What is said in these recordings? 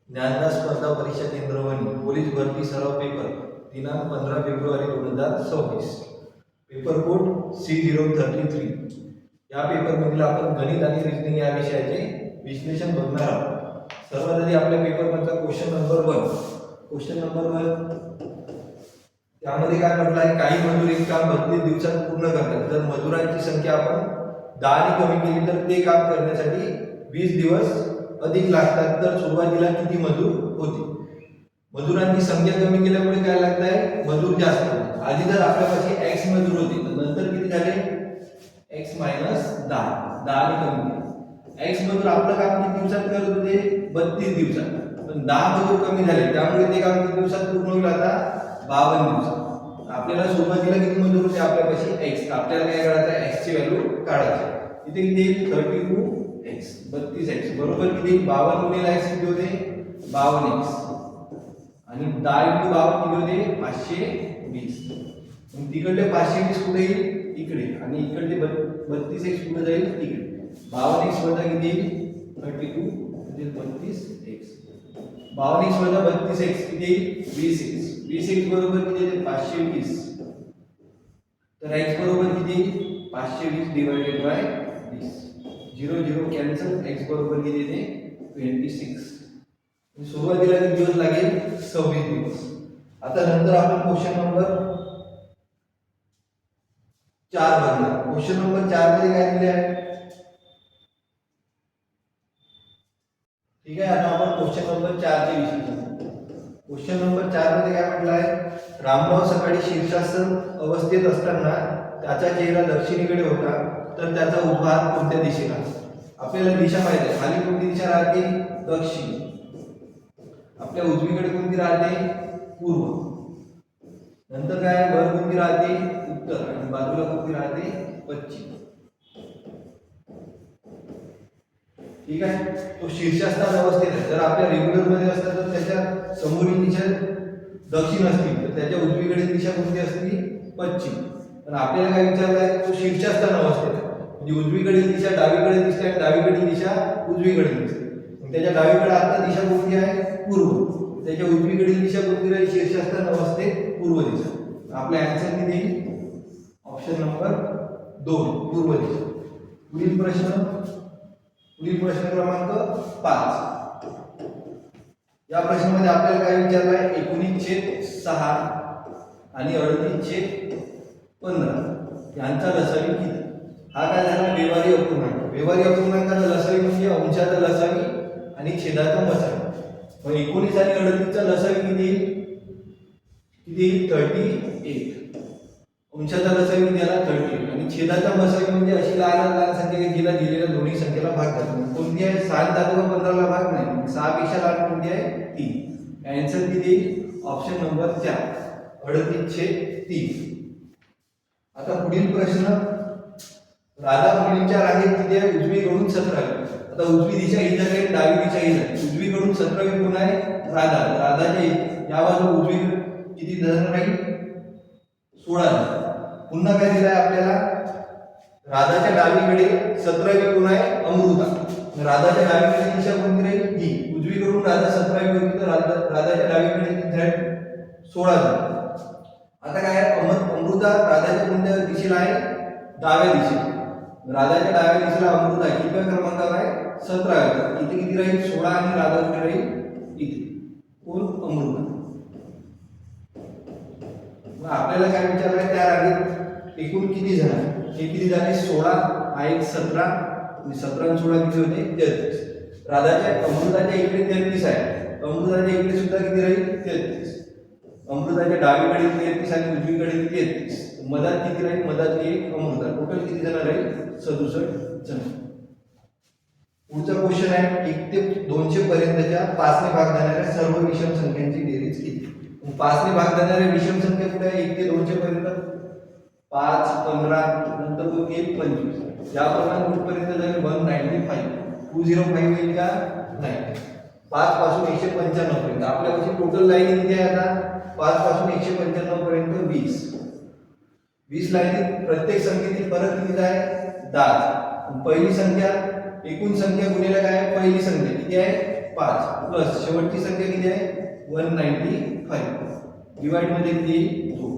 ज्ञानदास स्पर्धा परीक्षा केंद्र वणी पोलीस भरती सराव पेपर दिनांक 15 फेब्रुवारी 2026 पेपर कोड C033 या पेपरमधील आपण गणित आणि रिजनिंग या विषयाचे विश्लेषण बघणार आहोत। सर्वात आधी आपल्या पेपरमधला क्वेश्चन नंबर 1 त्यामध्ये काय म्हटलं आहे, काही मजूर एक काम 32 दिवसात पूर्ण करतात। जर मजुरांची संख्या आपण 10 ने कमी केली तर ते काम करण्यासाठी 20 दिवस अधिक लागतात, तर सुरुवातीला किती मजूर होते। मजुरांची संख्या कमी केल्यामुळे काय लागत आहे, मजूर जास्त होते। आधी जर आपल्यापाशी x मजूर होते तर नंतर किती झाले x - 10 ने कमी केले। x मजूर आपलं काम किती दिवसात करत होते, 32 दिवसात, पण 10 मजूर कमी झाले त्यामुळे ते काम किती दिवसात पूर्ण होईल, आता 52 दिवसात। आपल्याला सुरुवातीला किती मजूर होते आपल्यापाशी x, आपल्याला काय करायचं आहे, x ची व्हॅल्यू काढायची। इथे किती येईल 32x 32x बरोबर किती 52 गुणिले x किती होते 52x आणि 10 × 52 किती होते 520। मग तिकडले 520 कुठे येईल इकडे आणि इकडले 32x कुठे जाईल इकडे। 52x वजा किती येईल 32 म्हणजे 32x 52x वजा 32x किती येईल 20x 20x बरोबर किती येते 520। तर x बरोबर किती 520 डिवाइडेड बाय 20 0 0 कॅन्सल, x बरोबर किती येते 26। सुरुवातीला किती दिवस लागेल 26 दिवस। आता नंतर आपण क्वेश्चन नंबर 4 बघूया। क्वेश्चन नंबर 4 मध्ये काय दिले आहे, ठीक आहे। आता आपण क्वेश्चन नंबर 4 चे विश्लेषण करू। क्वेश्चन नंबर 4 मध्ये काय म्हटलं आहे, रामराव सकाळी शीर्षासन अवस्थेत असताना त्याचा चेहरा दक्षिणेकडे होता, तर त्याचा उजवा हात कोणत्या दिशेला। आपल्याला दिशा माहिती आहे, खाली कोणती दिशा राहते दक्षिण, आपल्या उजवीकडे कोणती राहते पूर्व, नंतर काय वर कोणती राहते उत्तर आणि बाजूला कोणती राहते पश्चिम, ठीक आहे। तो शीर्षस्थान अवस्थेत आहे। जर आपल्या रेग्युलर मध्ये असता तर त्याच्या समोरील दिशा दक्षिण असतील तर त्याच्या उजवीकडील दिशा कोणती असते पश्चिम, पण आपल्याला काय विचारलं आहे, तो शीर्षस्थान अवस्थेत आहे म्हणजे उजवीकडील दिशा डावीकडे दिसते आणि डावीकडील दिशा उजवीकडे दिसते। मग त्याच्या डावीकडे आता दिशा कोणती आहे पूर्व, त्याच्या उजवीकडील दिशा कोणती राहील शीर्षस्थान अवस्थेत पूर्व दिशा। आपला आन्सर किती येईल ऑप्शन नंबर 2 पूर्व दिशा। पुढील प्रश्न क्रमांक 5 या प्रश्नामध्ये आपल्याला काय विचारलं आहे, 19/6 आणि 38/15 यांचा लसावी किती। हा काय झाला व्यवहारी अपूर्णांक। व्यवहारी अपूर्णांकाचा लसावी म्हणजे अंशाचा लसावी आणि छेदाचा मसावी। मग 19 आणि 38 चा लसावी किती येईल 38। अंशाचा लसावी किती आला 38 आणि छेदाचा मसावी म्हणजे अशी लहान संख्या जिला दिलेल्या दोन्ही संख्येला भाग द्यायचा। कोणती आहे 7 × 15 ला भाग नाही, 6 पेक्षा लहान कोणती आहे 3। आन्सर किती येईल ऑप्शन नंबर 4 38/3। आता पुढील प्रश्न, राधा मुलींच्या रांगेत किती आहे उजवीकडून 17वी। आता उजवी दिशा ही झाली, डावी दिशा ही झाली, उजवीकडून 17वी कोण आहे राधा। राधाच्या या बाजूला उजवी किती जण राहील 16। पुन्हा काय दिलं आहे आपल्याला, राधाच्या डावीकडे 17वी कोण आहे अमृता। राधाच्या डावीकडे दिशा कोणती राहील ही, उजवीकडून राधा 17वी होती तर राधाच्या डावीकडे किती राहील 16। आता काय अमृता राधाच्या कोणत्या दिशेला आहे डाव्या दिशेला, राधाच्या डाव्या दिशेला अमृता कितव्या क्रमांकावर आहे 17व्या, इथे किती राहील 16 आणि राधा कुठे राहील इथे कोण अमृता। मग आपल्याला काय विचारलंय त्या रांगेत एकूण किती जण आहे, हे किती झाले 16 हा एक 17 आणि 17 आणि 16 किती होते 33। राधाच्या अमृताच्या इकडे 33 आहे, अमृताच्या इकडे सुद्धा किती राहील 33। अमृताच्या डावीकडे 33 आणि उजवीकडे 33, मधात किती राहील मधातली एक अमृता, टोटल किती जण राहील 67 जण। पुढचा क्वेश्चन आहे 1 ते 200 पर्यंतच्या 5 ने भाग देणाऱ्या सर्व विषम संख्यांची बेरीज किती। 5 ने भाग देणाऱ्या विषम संख्या कुठे आहे 1 ते 200 पर्यंत 5 15 नंतर कोणती येईल 25। याप्रमाणे कुठपर्यंत जाईल 195 205 येईल का नाही। 5 पासून 195 पर्यंत आपल्यापाशी टोटल लाईन किती आहे आता 5 पासून 195 पर्यंत 20 लाईन। प्रत्येक संख्येतील फरक किती आहे 10। पहिली संख्या एकूण संख्या गुणिले काय पहिली संख्या किती आहे 5 प्लस शेवटची संख्या किती आहे 195 डिवाइड मध्ये किती येईल 2.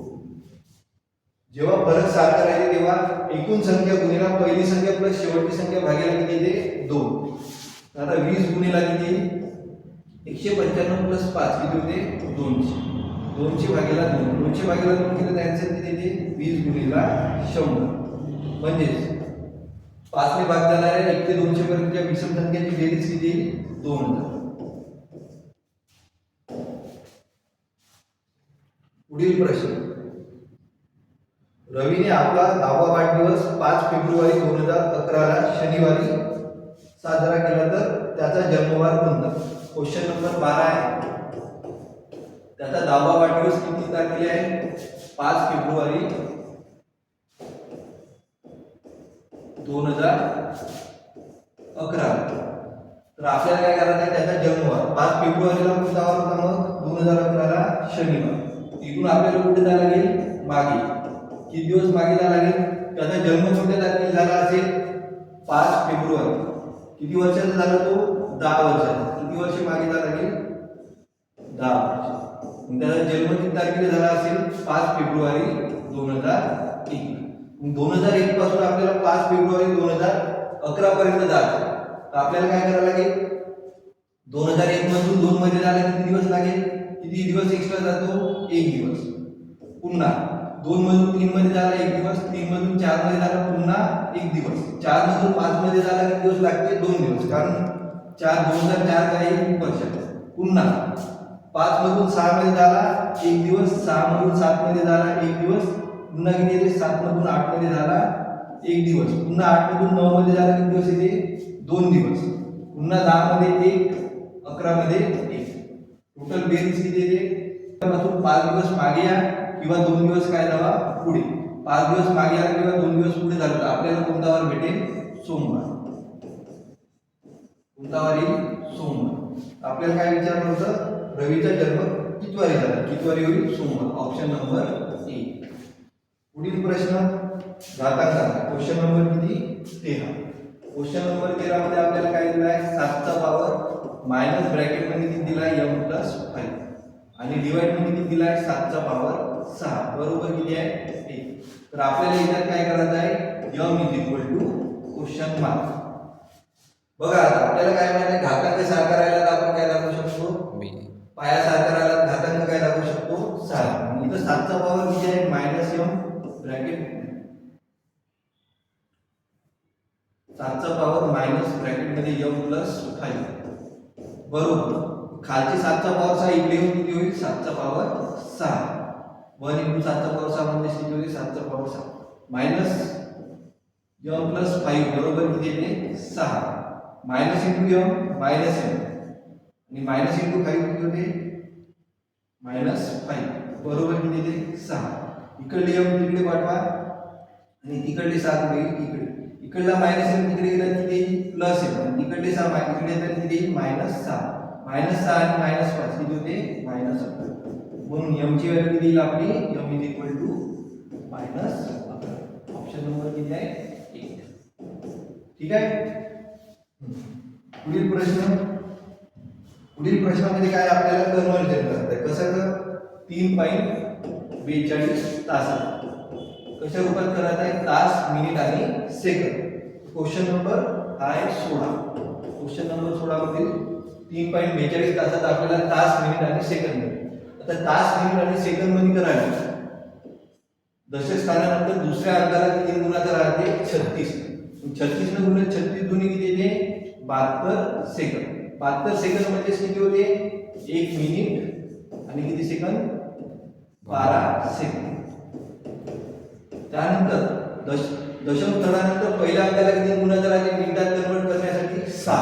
जेव्हा फरक सारखा राहील तेव्हा एकूण संख्या गुणिला पहिली संख्या प्लस शेवटची संख्या भागिले किती येते 2. आता 20 गुणिला किती 195 प्लस 5 किती होते 200. 200 भागिले 2 200 भागिले 2 केलं तर आन्सर किती येते 20 गुणिला 100. म्हणजेच 5 ने भाग जाणाऱ्या 1 ते 200 पर्यंतच्या विषम संख्यांची बेरीज किती 2000. पुढील प्रश्न. रवीने आपला 10वा वाढदिवस 5 फेब्रुवारी 2011 ला शनिवारी साजरा केला तर त्याचा जन्मवार कोणता? क्वेश्चन नंबर 12 आहे. त्याचा 10वा वाढदिवस किती तारखेला आहे 5 फेब्रुवारी 2011. तर आपल्याला काय करायचं आहे त्याचा जन्मवार 5 फेब्रुवारीला कोणता वार होता मग 2011 ला शनिवार. इथून आपल्याला कुठे जायला लागेल मागे. किती दिवस मागे जायला लागेल? त्याचा जन्म कोणत्या तारखेला झाला असेल 5 फेब्रुवारी. किती वर्षाचा झाला तो 10 वर्षाचा. किती वर्ष मागे जायला लागेल 10 वर्ष. मग त्याचा जन्म किती तारखेला झाला असेल 5 फेब्रुवारी 2001. 2001 पासून आपल्याला 5 फेब्रुवारी 2011 पर्यंत जायचं. तर आपल्याला काय करायला लागेल 2001 मधून 2 मध्ये जायला किती दिवस लागेल? किती दिवस एक्स्ट्रा जातो 1 दिवस. पुन्हा 2 मधून 3 मध्ये जायला 1 दिवस. 3 मधून 4 मध्ये जायला पुन्हा 1 दिवस. 4 मधून 5 मध्ये जायला किती दिवस लागते 2 दिवस. कारण 2004 काय 1 वर्ष. पुन्हा 5 मधून 6 मध्ये जायला 1 दिवस. 6 मधून 7 मध्ये जायला 1 दिवस. पुन्हा किती येते 7 मधून 8 मध्ये झाला 1 दिवस. पुन्हा 8 मधून 9 मध्ये झाला किती दिवस येते 2 दिवस. पुन्हा 10 मध्ये 1 11 मध्ये 1. टोटल बेरीज किती येते पासून 5 दिवस मागे या किंवा 2 दिवस काय जावा पुढे. 5 दिवस मागे या किंवा 2 दिवस पुढे झालं तर आपल्याला कोणता वार भेटेल सोमवार. कोणता वार येईल सोमवार. आपल्याला काय विचारलं होतं रवीचा जन्म किती वारी झाला. किती वारी होईल सोमवार. Option number 1. पुढील प्रश्न घातांक. क्वेश्चन नंबर किती 13. क्वेश्चन नंबर 13 मध्ये आपल्याला काय दिलं आहे 7 चा पावर मायनस ब्रॅकेट मध्ये किती दिला आहे m+5 आणि डिवाइड मध्ये किती दिला आहे 7 चा पावर 6 बरोबर किती आहे 1. तर आपल्याला इथे काय करायचं आहे m क्वेश्चन मार्क. बघा आता आपल्याला काय माहिती आहे घातांक सारखा राहिला तर आपण काय दाखवू शकतो पाया सारखा राहिला घातांक काय दाखवू शकतो 6. इथं 7 चा पावर किती आहे -m ब्रॅकेट 7 चा पावर मायनस ब्रॅकेट मध्ये m+5 बरोबर. खालची 7 चा पावर 6 इकडे येऊन किती होईल 7 चा पावर 6. 1 × 7 चा पावर 6 म्हणजे किती होईल 7 चा पावर 6 मायनस m+5 बरोबर किती येते 6. मायनस × m मायनस m आणि मायनस × 5 किती होते -5 बरोबर किती येते 6. इकडे m तिकडे पाठवा आणि तिकडे 7 होईल इकडे. इकडला -m तिकडे गेला किती प्लस m आणि तिकडे 6 इकडे येतात किती -6. -6 आणि -5 किती होते -11. म्हणून m ची व्हॅल्यू किती येईल आपली m -11. ऑप्शन नंबर किती आहे 1. ठीक आहे. पुढील प्रश्नामध्ये काय आपल्याला कन्वर्जन करायचं आहे. कसं तर 3.42 तास कशा रूपात करायचं आहे तास मिनिट आणि सेकंद. क्वेश्चन नंबर आहे 16. क्वेश्चन नंबर 16 मध्ये 3.42 तासात आपल्याला तास मिनिट आणि सेकंद मिळेल. आता तास मिनिट आणि सेकंद मध्ये करायचं दशक स्थानानंतर दुसऱ्या अंकाला किती गुणाकार राहते 36. 36 ने गुणिले 36 दुनी किती येते 72 सेकंद. 72 सेकंद म्हणजे किती होते 1 मिनिट आणि किती सेकंद 12 सेकंद. त्यानंतर दशम स्थानानंतर पहिल्या अंकाला किती गुणाकार आले मिनिटात कन्वर्ट करण्यासाठी 6.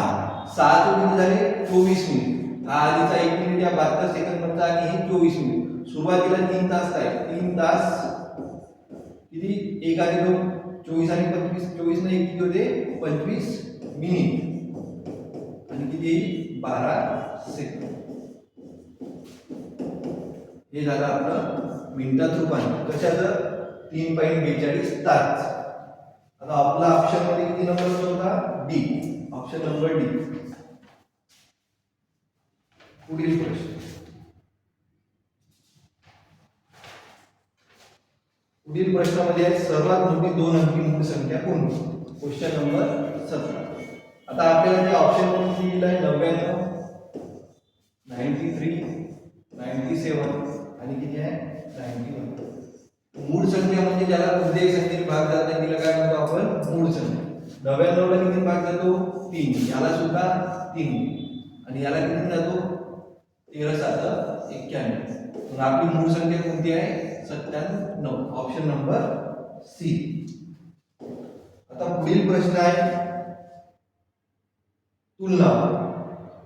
6 चे किती झाले 24 मिनिट. हा आधीचा 1 मिनिट या 72 सेकंद मधला आणि हे 24 मिनिट. सुरुवातीला 3 तास आहे 3 तास किती 1 आणि 2 24 आणि 25 24 ने 1 किती होते 25 मिनिट आणि किती 12 सेकंद. हे झालं आपलं मिनिटात रूपांतर कशाचं 3.42 तास. आता आपला ऑप्शन मध्ये किती नंबर होता डी. Option number D. पुढील प्रश्न. पुढील प्रश्नामध्ये आहे सर्वात मोठी 2 अंकी मूळ संख्या कोणती? Question number 17. आता आपल्याला जे ऑप्शन मध्ये दिलेलं आहे 99, 93, 97 आणि किती आहे 91. मूळ संख्या म्हणजे ज्याला कोणत्याही संख्येने भाग जात नाही तिला काय म्हणतो आपण? मूळ संख्या. 99 ला किती भाग जातो? 3. याला सुद्धा 3 आणि याला किती जातो? 13 7 91. मग आपली मूळ संख्या कोणती आहे? 97. Option number C. आता पुढील प्रश्न आहे तुलना.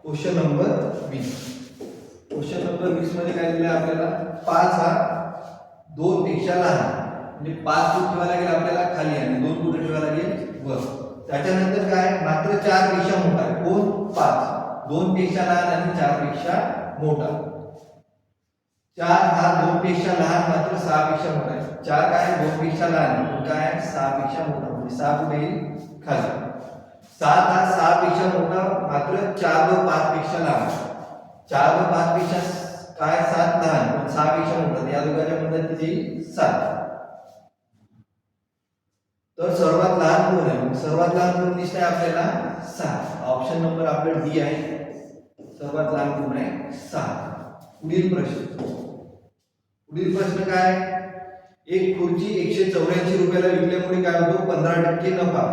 Question number 20. क्वेश्चन नंबर 20 मध्ये काय दिलं आपल्याला? 5 हा 2 पेक्षा लहान, म्हणजे 5 कुठे ठेवायला लागेल आपल्याला? खाली, आणि 2 कुठे ठेवायला लागेल? वर. त्याच्यानंतर काय? मात्र 4 पेक्षा मोठा आहे. कोण? 5. 2 पेक्षा लहान आणि 4 पेक्षा मोठा. 4 हा 2 पेक्षा लहान मात्र 6 पेक्षा मोठा आहे. 4 काय? 2 पेक्षा लहान, पण काय? 6 पेक्षा मोठा, म्हणजे 6 कुठे येईल? खाली. 7 हा 6 पेक्षा मोठा मात्र 4 व 5 पेक्षा लहान. 4 व 5 पेक्षा काय? 7 लहान, पण 6 पेक्षा मोठा. या दोघांच्या मध्ये किती येईल? 7. तर सर्वात लहान कोण आहे? सर्वात लहान कोण दिसतंय आपल्याला? 6. ऑप्शन नंबर आपला डी आहे. सर्वात लहान कोण आहे? 6. पुढील प्रश्न. पुढील प्रश्न काय? एक खुर्ची 184 रुपयाला विकल्यामुळे काय होतो? 15% नफा.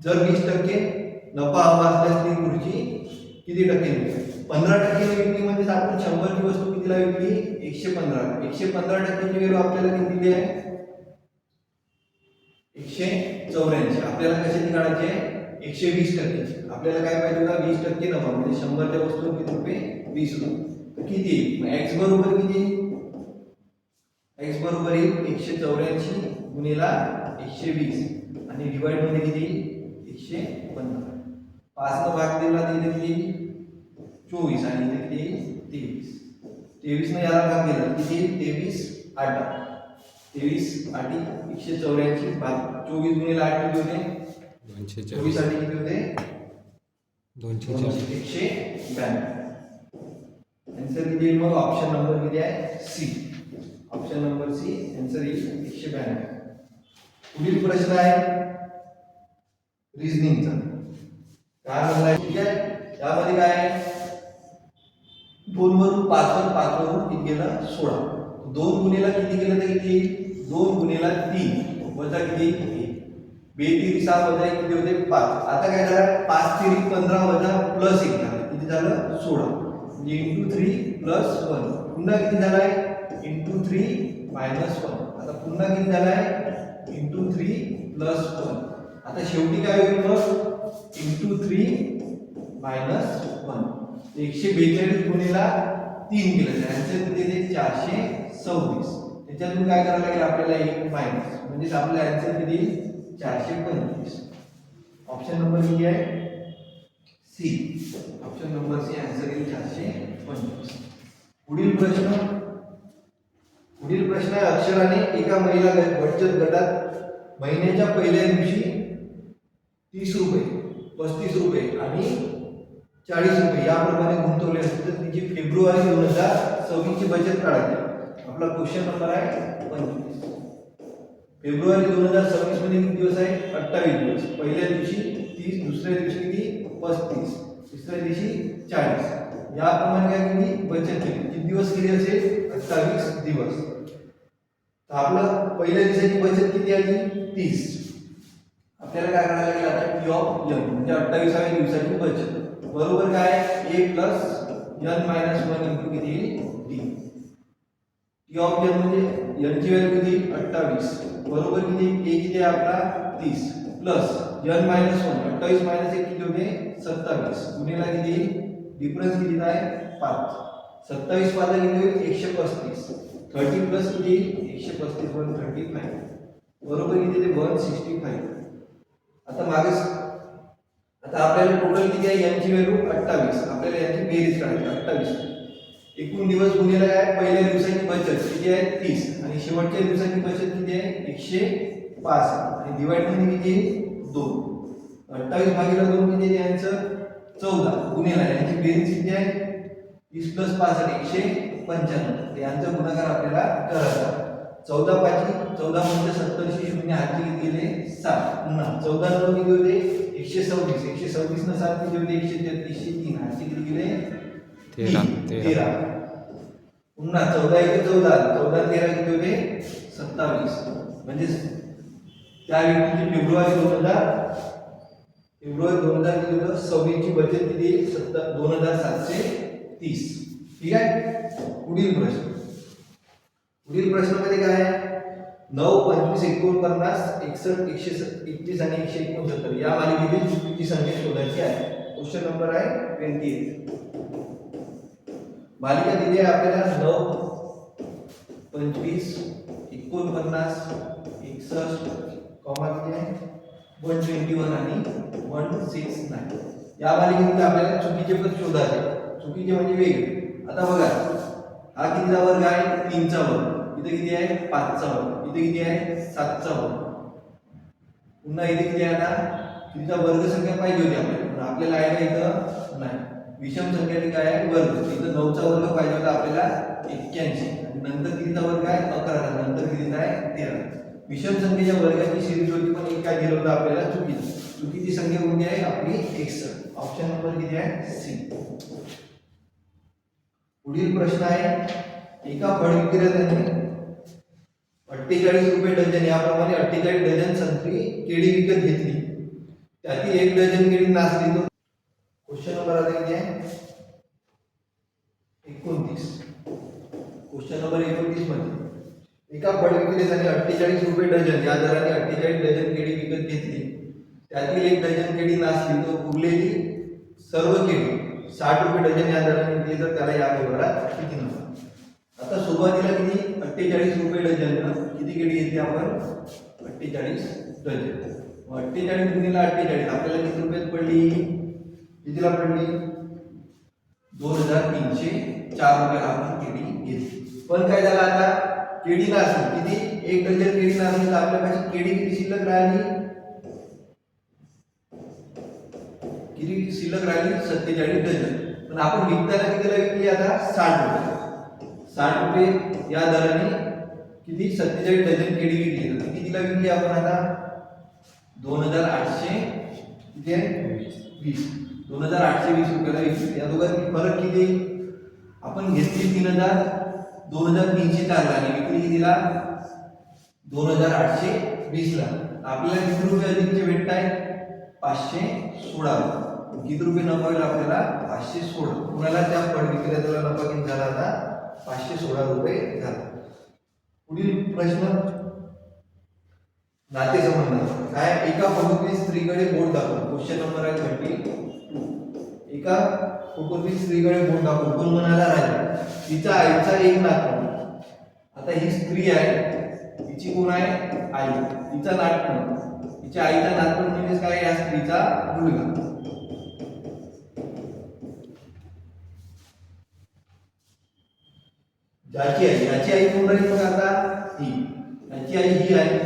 जर 20% नफा हवा असल्यास ती खुर्ची किती टक्के विकली? 15% विकली म्हणजे आपण 100 ची वस्तू कितीला विकली? 115. 115% ची व्हॅल्यू आपल्याला किती दिली आहे? 184. आपल्याला कशाची काढायची आहे? 120%. आपल्याला काय पाहिजे होता? 20% नफा, म्हणजे 100 च्या वस्तूवर किती रुपये? 20 रुपये. किती येईल? मग x बरोबर किती? x बरोबर येईल 184 गुणिला 120 आणि डिवाइड मध्ये किती येईल? 115. 5 चा भाग दिला तर किती येईल? 24 आणि इथे किती येईल? 23. 23 ने याला भाग दिला किती येईल? 23 8. 23 8 184 भाग 24 गुणिला 8 किती होते? 24 8 किती होते? 192. आन्सर किती येईल मग? ऑप्शन नंबर किती आहे? C. Option number C answer येईल 192. पुढील प्रश्न आहे रिझनिंगचा. काय म्हणलाय? ठीक आहे. यामध्ये काय आहे? 2 वरून 5 वर, 5 वरून किती गेला? 16. 2 गुणिला किती केलं तर किती येईल? 2 गुणिला 3 वजा किती? 1. 2 3 6 वजा 1 किती होते? 5. आता काय झालं? 5 3 15 वजा प्लस 1 झालं. किती झालं? 16. म्हणजे इंटू 3 प्लस 1. पुन्हा किती झालाय? Into 3 minus 1. आता पुन्हा किती झालाय? Into 3 plus 1. आता शेवटी काय होईल मग? Into 3 minus 1. 142 गुणिला 3 केलं तर आन्सर किती येते? 426. त्याच्यातून काय करायला लागेल आपल्याला? 1 मायनस, म्हणजे आपला आन्सर किती येईल? 425. ऑप्शन नंबर किती आहे? C. Option number C answer येईल 425. पुढील प्रश्न. पुढील प्रश्न आहे अक्षराने एका महिला बचत गटात महिन्याच्या पहिल्या दिवशी 30 रुपये, 35 रुपये आणि 40 रुपये याप्रमाणे गुंतवले असते तर तिची फेब्रुवारी 2026 ची बचत काढायची. आपला क्वेश्चन नंबर आहे 25. फेब्रुवारी 2026 मध्ये किती दिवस आहे? 28 दिवस. पहिल्या दिवशी 30, दुसऱ्या दिवशी किती? 35, तिसऱ्या दिवशी 40. याप्रमाणे काय केली? बचत केली. किती दिवस केली असेल? 28 दिवस. तर आपलं पहिल्या दिवसाची बचत किती आली? 30. आपल्याला काय करायला लागेल आता? टी ऑफ एन म्हणजे 28व्या दिवसाची बचत बरोबर काय? a plus n minus 1 into किती येईल? डी. टी ऑफ एन म्हणजे n ची व्हॅल्यू किती? 28 बरोबर किती? a किती आहे आपला? 30 प्लस n मायनस 1. 28 मायनस 1 किती होते? 27 गुणिला किती? डिफरन्स किती आहे? 5. 27 5 किती होईल? 135. 30 प्लस किती? 135 135 बरोबर किती ते? 165. आता मागे आता आपल्याला टोटल किती आहे? यांची व्हॅल्यू 28. आपल्याला यांची बेरीज काढायची. 28 एकूण दिवस गुणिले काय? पहिल्या दिवसाची बचत किती आहे? 30 आणि शेवटच्या दिवसाची बचत किती आहे? 105 आणि डिवाइड मध्ये किती? 2. 28 भागिले 2 किती आहे? आन्सर 14 गुणिले यांची बेरीज किती आहे? 30 प्लस 65 195 यांचा गुणाकार आपल्याला करायचा. 14 पाची 14 म्हणजे 70 शी शून्य हातचे किती गेले 7. पुन्हा 14 9 किती होते 126. 126 न 7 किती होते 133 शी 3 हातचे किती गेले 13. पुन्हा 14 1 14 14 13 किती होते 27. म्हणजे त्या व्यक्तीची फेब्रुवारी 2000 किती होतं 26 ची बचत किती 2730. ठीक आहे. पुढील प्रश्नामध्ये काय आहे 9 25 49 61 131 आणि 169 या मालिकेतील चुकीची संख्या शोधायची आहे. क्वेश्चन नंबर आहे 28. मालिका दिली आहे आपल्याला 9 25 49 61 कॉमा किती आहे 121 आणि 169. या मालिकेमध्ये आपल्याला चुकीचे पण शोधायचे. चुकीचे म्हणजे वेगळे. आता बघा हा कितीचा वर्ग आहे 3 चा वर्ग. इथे किती आहे 5 चा वर्ग. इथे किती आहे 7 चा वर्ग. पुन्हा इथे किती आहे आता कितीचा वर्ग संख्या पाहिजे होती आपल्याला पण आपल्याला आहे का इथं नाही. विषम संख्येने काय आहे वर्ग. इथं 9 चा वर्ग पाहिजे होता आपल्याला 81 आणि नंतर कितीचा वर्ग आहे 11 नंतर कितीचा आहे 13. विषम संख्येच्या वर्गाची सिरीज होती पण एक काय दिलं होतं आपल्याला चुकीची संख्या कोणती आहे आपली 61. ऑप्शन नंबर किती आहे सी. पुढील प्रश्न आहे एका फळ विक्रेत्याने 48 रुपये डझन याप्रमाणे 48 डझन संत्री केळी विकत घेतली. त्यातील 1 डझन केळी नासली तर क्वेश्चन नंबर आता किती आहे 29. क्वेश्चन नंबर 29 मध्ये एका फळ विक्रेत्याने 48 रुपये डझन या दराने 48 डझन केळी विकत घेतली. त्यातील 1 डझन केळी नासली तर उरलेली सर्व केळी 60 रुपये डझन या दराने विकली तर त्याला या व्यवहारात किती नफा. आता सुरुवातीला किती 48 रुपये डझन किती केळी घेतली आपण 48 डझन. 48 गुणिले 48 आपल्याला किती रुपयात पडली कितीला पडली 2304 रुपयाला आपण केळी घेतली. पण काय झालं आता केळी नासली किती 1 डझन केळी नासली तर आपल्यापाशी केळी किती शिल्लक राहिली 47 डझन. पण आपण विकताना कितीला विकली आता 60 रुपये. 60 रुपये या दराने किती 47 डझन केळी विकली तर कितीला विकली आपण आता 2800 किती आहे 20 2820 रुपयाला विकली. या दोघांची फरक किती आपण घेतली 2304 ला आणि विकली कितीला 2820 ला. आपल्याला किती रुपये अधिकचे भेटत आहे 516. किती रुपये नफा होईल आपल्याला 516. कुणाला त्या फळ विक्रेत्याला नफा किती झाला आता 516 रुपये झाला. पुढील प्रश्न नातेसंबंध काय एका फोटोतील स्त्रीकडे बोट दाखवून क्वेश्चन नंबर आहे 32. एका फोटोतील स्त्रीकडे बोट दाखवून कोण म्हणाला राहील तिचा आईचा एक नातू. आता ही स्त्री आहे तिची कोण आहे आई तिचा नातू तिच्या आईचा नातू म्हणजे काय या स्त्रीचा मुलगा. याची आई कोण राहील मग आता ही याची आई ही आहे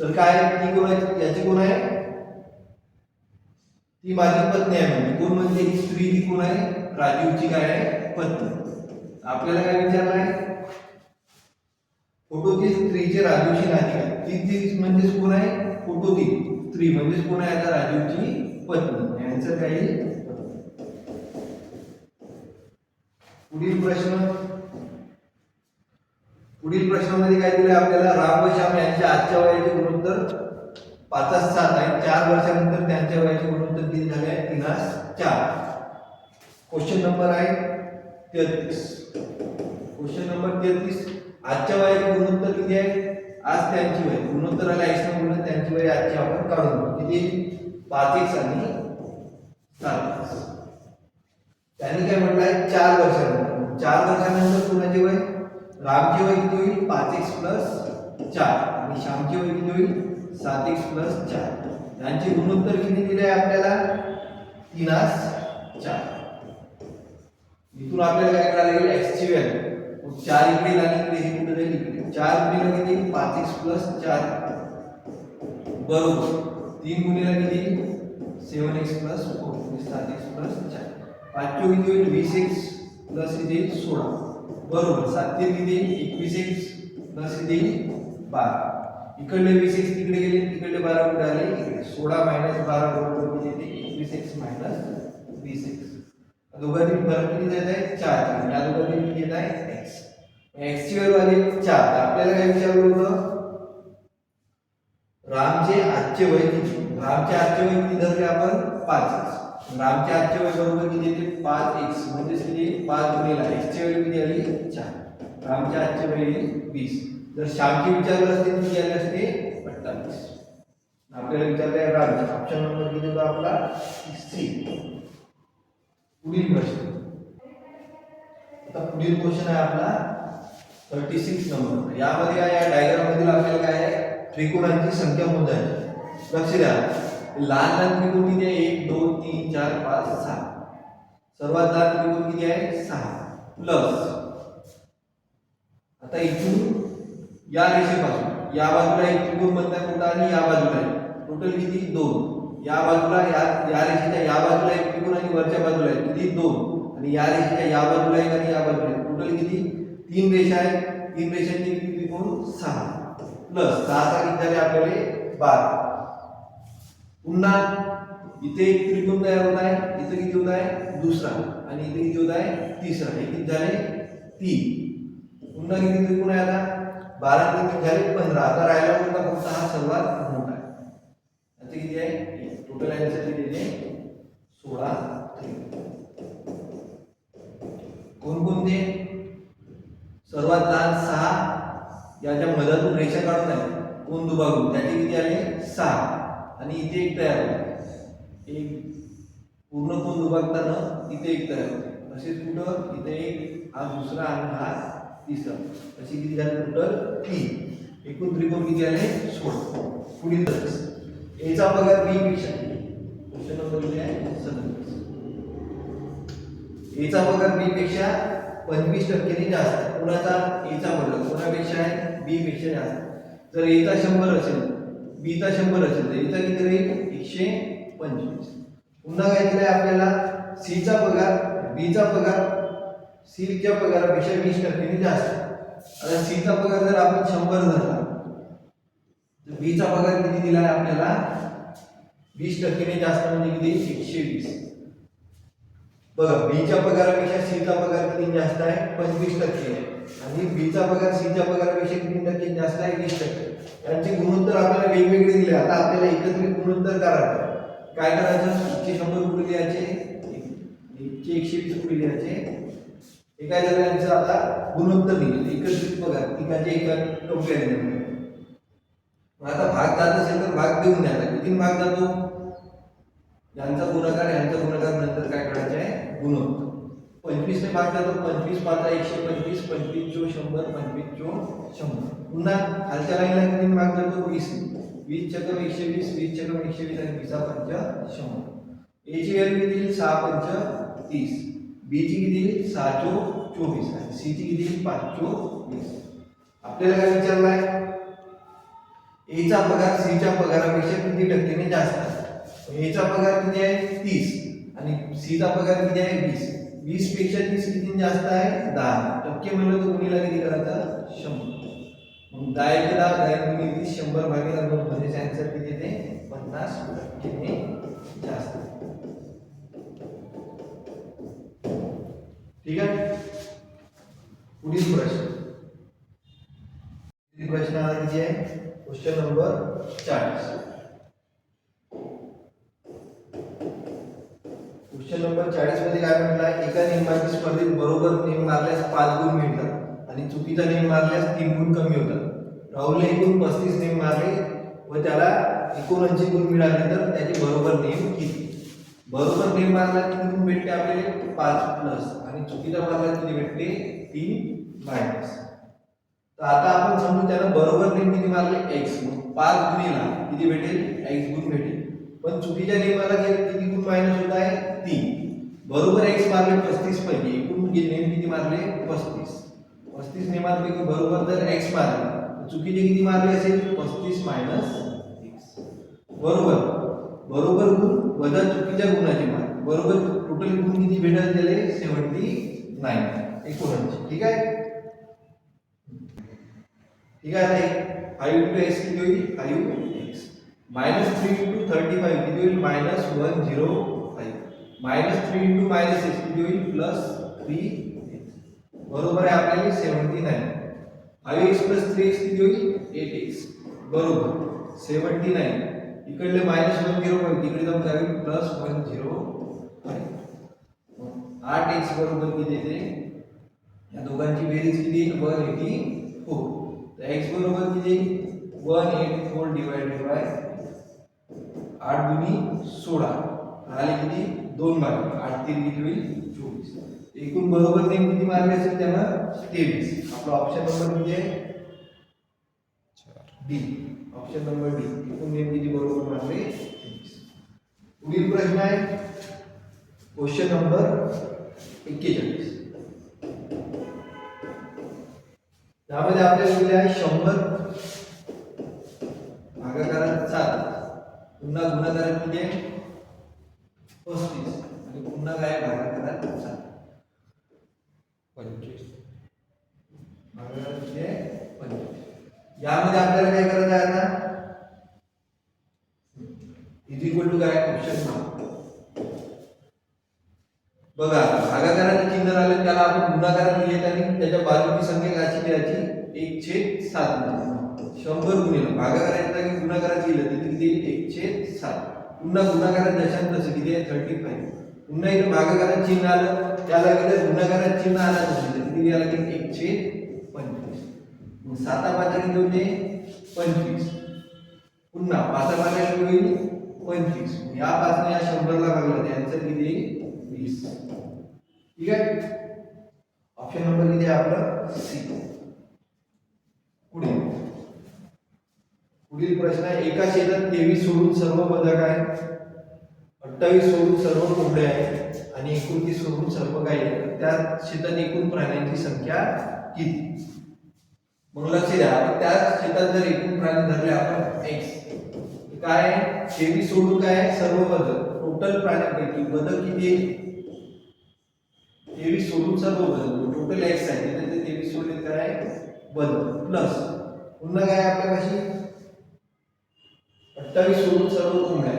तर काय ती कोण आहे याची कोण आहे ती माझी पत्नी आहे म्हणजे कोण म्हणजे ही स्त्री ती कोण आहे राजीवची काय आहे पत्नी. आपल्याला काय विचारलं आहे फोटोतील स्त्रीचे राजीवची नाती आहे. ती म्हणजे कोण आहे फोटोतील स्त्री म्हणजे कोण आहे आता राजीवची पत्नी. आन्सर काय आहे. पुढील प्रश्नामध्ये काय दिले आपल्याला राम व श्याम यांच्या आजच्या वयाचे गुणोत्तर 5:7 आहे. 4 वर्षानंतर त्यांच्या वयाचे गुणोत्तर किती झाले आहे 3:4. क्वेश्चन नंबर आहे 33. क्वेश्चन नंबर 33 आजच्या वयाचे गुणोत्तर किती आहे आज त्यांची वय गुणोत्तराला x ने गुणून त्यांची वय आजची आपण काढून किती 5x आणि 7x. त्यांनी काय म्हटलं आहे 4 वर्षानंतर 4 वर्षानंतर कुणाचे वय रामचे वय किती होईल 5x + 4 आणि श्यामचे वय किती होईल 7x + 4. यांचे गुणोत्तर किती दिले आहे आपल्याला 3:4. इथून आपल्याला काय करायला लागेल x ची व्हॅल्यू 4 इकडे आणि इकडे हे कुठे जाईल इकडे 4 गुणिले किती 5x + 4 बरोबर 3 गुणिले किती 7x + 4 7x + 4 5 किती होईल 20x प्लस इथे 16 बरोबर 7 किती येईल 21x प्लस इथे 12 इकडले 20x तिकडे गेले तिकडले 12 कुठे आले इकडे 16 - 12 बरोबर किती येते 21x - 20x दोघांतील फरक किती येत आहे 4 आणि या दोघांतील किती येत आहे x x ची व्हॅल्यू आली 4 आपल्याला काय विचारलं होतं रामचे आजचे वय किती रामचे आजचे वय किती धरले आपण 5x रामचे आजचे वय बरोबर किती येते 5x म्हणजे किती 5 गुणिले x ची व्हॅल्यू किती आली 4 रामचे आजचे वय 20 जर श्यामचे विचारले असते किती आले असते 28 आपल्याला विचारले रामचे ऑप्शन नंबर किती होता आपला सी पुढील प्रश्न आता पुढील क्वेश्चन आहे आपला 36 नंबर यामध्ये काय या डायग्राम मधील आपल्याला काय आहे त्रिकोणांची संख्या मोजायची लक्ष द्या लहान लहान त्रिकोण किती आहे 1 2 3 4 5 6 सर्वात लहान त्रिकोण किती आहे 6 प्लस आता इथून या रेषेपासून या बाजूला एक त्रिकोण बनताय मोठा आणि या बाजूला टोटल किती 2 या बाजूला या रेषेच्या या बाजूला एक त्रिकोण आणि वरच्या बाजूला आहे किती 2 आणि या रेषेच्या या बाजूला एक आणि या बाजूला एक टोटल किती 3 रेषा आहेत 3 रेषांचे किती त्रिकोण 6 प्लस 6 किती झाले आपल्याला 12 पुन्हा इथे एक त्रिकोण तयार होत आहे इथे किती होत आहे दुसरा आणि इथे किती होत आहे तिसरा हे किती झाले 3 पुन्हा किती त्रिकोण आहे आता 12 किती झाले 15 आता राहिला होता फक्त हा सर्वात मोठा आहे आता किती आहे टोटल आन्सर किती आहे 16 कोणकोणते सर्वात लहान 6 याच्या मधातून रेषा काढून आहे कोण दुभागून त्याचे किती आले 6 आणि इथे एक तयार होते एक पूर्ण कोण दुभागताना इथे एक तयार होते असेच कुठं इथे एक हा दुसरा आणि हा तिसरा अशी किती झाले टोटल 3 एकूण त्रिकोण किती आले 16 पुढील एचा पगार बी पेक्षा क्वेश्चन नंबर किती आहे 37 एचा पगार बी पेक्षा 25% जास्त कोणाचा एचा पगार कोणापेक्षा आहे बी पेक्षा जास्त जर एचा 100 असेल बीचा 100 असेल तर एचा किती राहील 125 पुन्हा काय दिलंय आपल्याला सीचा पगार बीचा पगार सीच्या पगारापेक्षा 20% जास्त आता सीचा पगार जर आपण 100 धरला तर बीचा पगार किती दिलाय आपल्याला 20% जास्त म्हणजे किती 120 बघा बीच्या पगारापेक्षा सीचा पगार किती जास्त आहे 25% आणि बीचा पगार सीच्या पगारापेक्षा किती टक्के जास्त आहे 20% यांचे गुणोत्तर आपल्याला वेगवेगळे दिले आता आपल्याला एकत्रित गुणोत्तर करायचं काय करायचं 100 कुठे लिहायचे 120 कुठे लिहायचे हे काय झालं यांचं आता गुणोत्तर दिले एकत्रित पगार तिघांचे एका टोपल्याने दिले आता भाग जात असेल तर भाग देऊन द्यायचा किती भाग जातो यांचा गुणाकार नंतर काय करायचं आहे गुणोत्तर 25 ने भाग जातो 25 5 125 25 चो 100 25 चो 100 पुन्हा खालच्या लाईनला किती भाग जातो 20 20 चक्र 120 20 चक्र 120 आणि 20 पंच 100 ए ची व्हॅल्यू किती येईल 6 पंच 30 बी ची किती येईल 6 चो 24 आणि सी ची किती येईल 5 चो 20 आपल्याला काय विचारलाय ए चा पगार सी च्या पगारापेक्षा किती टक्क्याने जास्त आहे ए चा पगार किती आहे 30 आणि सी चा पगार किती आहे 20 20 पेक्षा 30 किती जास्त आहे 10% म्हणलं तर गुणिला किती करायचं 100 मग 10 × 10 गुणिले 30 100 भागिले 2 म्हणजे आन्सर किती येते 50% ने जास्त ठीक आहे पुढील प्रश्न आता किती आहे क्वेश्चन नंबर 40 क्वेश्चन नंबर 40 मध्ये काय म्हटलं आहे एका नियमाची स्पर्धेत बरोबर नियम मारल्यास 5 गुण मिळतात आणि चुकीचा नियम मारल्यास 3 गुण कमी होतात राहुलने एकूण 35 नियम मारले व त्याला 79 गुण मिळाले तर त्याचे बरोबर नियम किती बरोबर नियम मारला किती गुण भेटते आपल्याला 5 प्लस आणि चुकीचा मारला किती भेटते 3 मायनस तर आता आपण समजू त्याला बरोबर नियम किती मारले x मग 5 गुणिला किती भेटेल x गुण भेटेल पण चुकीच्या नियमाला किती गुण मायनस होत आहे 3 बरोबर x मारले 35 पैकी एकूण नियम किती मारले 35 नियमांपैकी बरोबर जर x मारले तर चुकीचे किती मारले असेल 35 मायनस x बरोबर गुण वजा चुकीच्या गुणाचे मार्क बरोबर टोटल गुण किती भेटल त्याले 79 9 79. ठीक आहे. ठीक आहे ताई. 5 इंटू एक्स किती होईल 5x -3 इंटू 35 किती होईल -105 -3 इंटू -x किती होईल +3x बरोबर आहे आपल्याला 79. 5x + 3x किती होईल 8x बरोबर 79. इकडले -105 तिकडे जाऊन काय होईल +105. 8x बरोबर किती येते या दोघांची बेरीज किती 184. तर x बरोबर किती 184 डिवाइडेड बाय 8 दुनी 16 आले किती 2 मार्क 8 3 किती होईल 24. एकूण बरोबर नेम किती मारले असेल त्यांना 23. आपला ऑप्शन नंबर किती आहे डी. Option number D. एकूण नेम किती बरोबर मारले 23. पुढील प्रश्न आहे क्वेश्चन नंबर 41. त्यामध्ये आपल्याला दिले आहे 100 भागाकारात 7 पुन्हा गुणाकारात किती आहे 35 आणि पुन्हा काय भागाकारात 7 25 भागाकारात किती आहे 25. यामध्ये आपल्याला काय करायचं आहे आता इज इक्वल टू काय ऑप्शन बघा भागाकाराचे चिन्ह आले त्याला आपण गुणाकारात लिहित आणि त्याच्या बाजूची संख्या कशी लिहायची 1/7 100 गुणिले भागाकाराच्या जागी गुणाकारात लिहिलं तिथे किती 1/7 पुन्हा गुणाकारात दशांश किती आहे 35 पुन्हा इथे भागाकारात चिन्ह आलं त्याला इथे गुणाकारात चिन्ह आलं तर किती लिहायला लागेल 1/25 मग 7/5 किती होते 25 पुन्हा 5/5 होईल 25 या 5 ने या 100 ला भागलं तर आन्सर किती 20. ठीक आहे. ऑप्शन नंबर किती आहे आपला सी. पुढील प्रश्न आहे एका शेतात 23 सोडून सर्व बदक आहे 28 सोडून सर्व कोंबड्या आहेत आणि 29 सोडून सर्व गायी आहेत. त्या शेतात एकूण प्राण्यांची संख्या किती. मग लक्ष द्या आपण त्या शेतात जर एकूण प्राणी धरले आपण x काय 23 सोडून काय सर्व बदक टोटल प्राण्यांपैकी बदक किती 23 सोडून सर्व बदक टोटल x आहे त्याचे 23 सोडले काय बदक प्लस पुन्हा काय आपल्यापाशी 28 सोडून सर्व कोंबड्या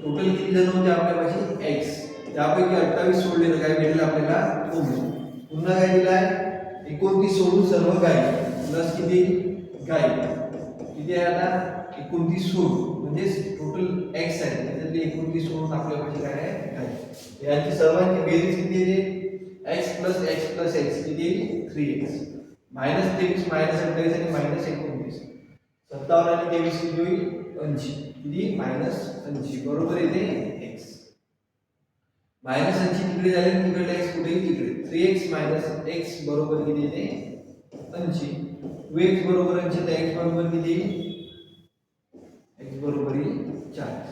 टोटल किती जण होते आपल्यापाशी x त्यापैकी 28 सोडले तर काय भेटलं आपल्याला कोंबडी. पुन्हा काय दिलं आहे 29 सोडून सर्व गाय प्लस किती गाय किती आहे आता 29 सोडून म्हणजे टोटल x आहे त्याच्यातले 29 सोडून आपल्यापाशी काय आहे गाय. याची सर्वांची बेरीज किती येते x + x किती 3x -23 -28 आणि -29 57 आणि 23 किती होईल 80 किती -80 बरोबर येते x -80 तिकडे झाले तिकडे x कुठे तिकडे 3x - x बरोबर किती येते 80 2x बरोबर 80 तर x बरोबर किती x बरोबर 40.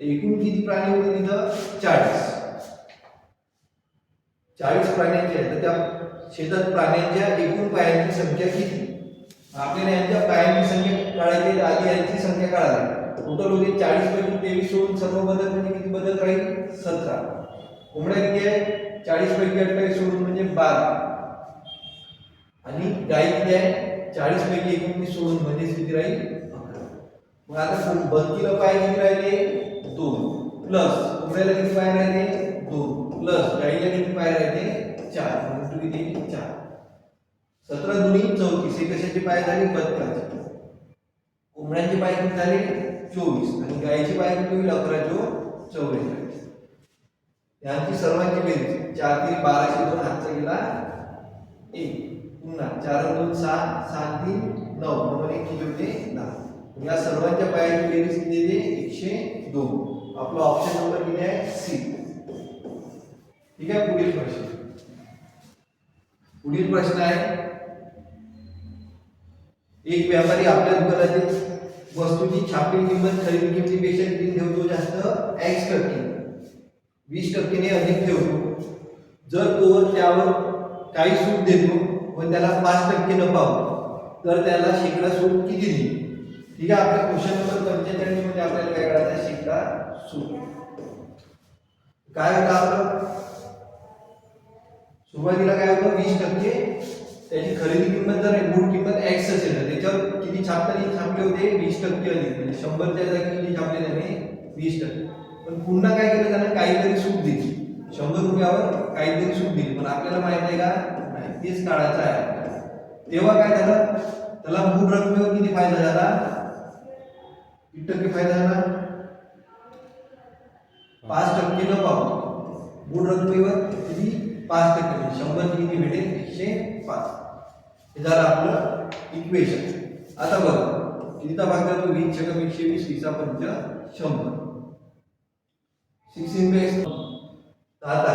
एकूण किती प्राणी होते तिथं 40 प्राण्यांची आहे तर त्या शेतात प्राण्यांच्या एकूण पायांची संख्या किती. आपल्याला यांच्या पायांची संख्या काढायची आधी यांची संख्या काढायची टोटल होते 40 पैकी 23 सोडून सर्व बदल म्हणजे किती बदल राहील 17. कोंबड्या किती आहे 40 पैकी 28 सोडून म्हणजे 12 आणि गाय किती आहे 40 पैकी 29 सोडून म्हणजे किती राहील 11. मग आता बदकीला पाय किती राहिले 2 प्लस कोंबड्याला किती पाय राहिले 2 प्लस गाईला किती पाय राहिले 4 म्हणजे किती 4 17 दुनी 34 हे कशाचे पाय झाले बदकाचे. कोंबड्यांचे पाय किती झाले 24 आणि गायीचे पाय किती होईल 11 × 44. यांची सर्वांची बेरीज 4 3 12 2 हातचा गेला 1 पुन्हा 4 2 6 7 3 9 म्हणजे किती होते 10. या सर्वांच्या पायाची बेरीज किती येते 102. आपला ऑप्शन नंबर किती आहे सी. ठीक आहे. पुढील प्रश्न आहे एक व्यापारी आपल्या दुकानातील वस्तूची छापील किंमत खरेदी किमतीपेक्षा किती ठेवतो जास्त x% 20% ने अधिक ठेवतो. जर तो त्यावर काही सूट देतो व त्याला 5% नफा होतो तर त्याला शेकडा सूट किती देईल. ठीक आहे. आपल्या क्वेश्चन नंबर 45 मध्ये आपल्याला काय करायचं आहे शेकडा सूट काय होतं आपलं सुरुवातीला काय होतं 20%, त्याची खरेदी किंमत जर मूळ किंमत x असेल तर त्याच्यावर किती छापले होते 20% आली, म्हणजे 100च्या जागी किती छापले त्याने 20%. पण पुन्हा काय केलं त्यानं काहीतरी सूट दिली, 100 रुपयावर काहीतरी सूट दिली, पण आपल्याला माहित आहे का नाही तेच काढायचं आहे आपल्याला. तेव्हा काय झालं त्याला मूळ रकमेवर किती फायदा झाला, किती टक्के फायदा झाला 5% न पावती मूळ रकमेवर किती 5%, म्हणजे 100 किती भेटेल 105. हे झालं आपलं इक्वेशन. आता बघ कितीचा भाग करतो 20 × 120 20 पंच 100 6 × x. आता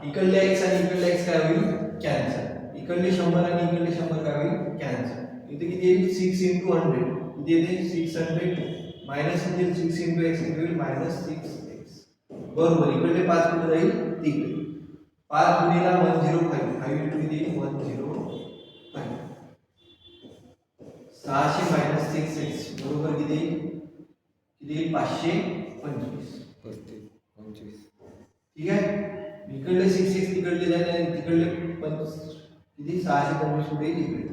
इकडले x आणि इकडले x काय होईल कॅन्सल, इकडले 100 आणि इकडले 100 काय होईल कॅन्सल. इथे किती येईल 6 × 100 किती येते 600 मायनस किती 6 × x किती होईल -6x. बरोबर इकडले 5 कुठे जाईल तिकडे 5 गुणिले 105 5 इंटू किती 105 600 मायनस 6x बरोबर किती किती 525. ठीक आहे. इकडले 6x तिकडले जाईल आणि तिकडले किती 625 कुठे इकडे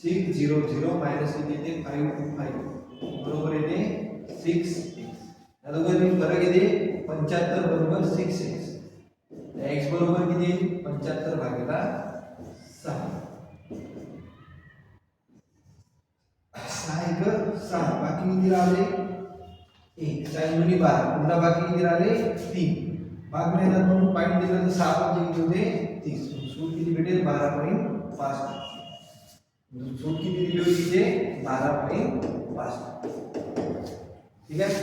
600 मायनस किती येते 525 बरोबर येते 6x. या दोघांमध्ये फरक येते 75 बरोबर 6x. x बरोबर किती 75 भागिले 6 6 बाकी किती राहिले 1 4 गुणिले 12 पुन्हा बाकी किती राहिले 3 भाग नाही जात म्हणून पॉईंट दिला तर 6 पंचे किती होते 30. सूट किती भेटेल 12.5. सूट किती दिली होती ते 12.5. ठीक आहे.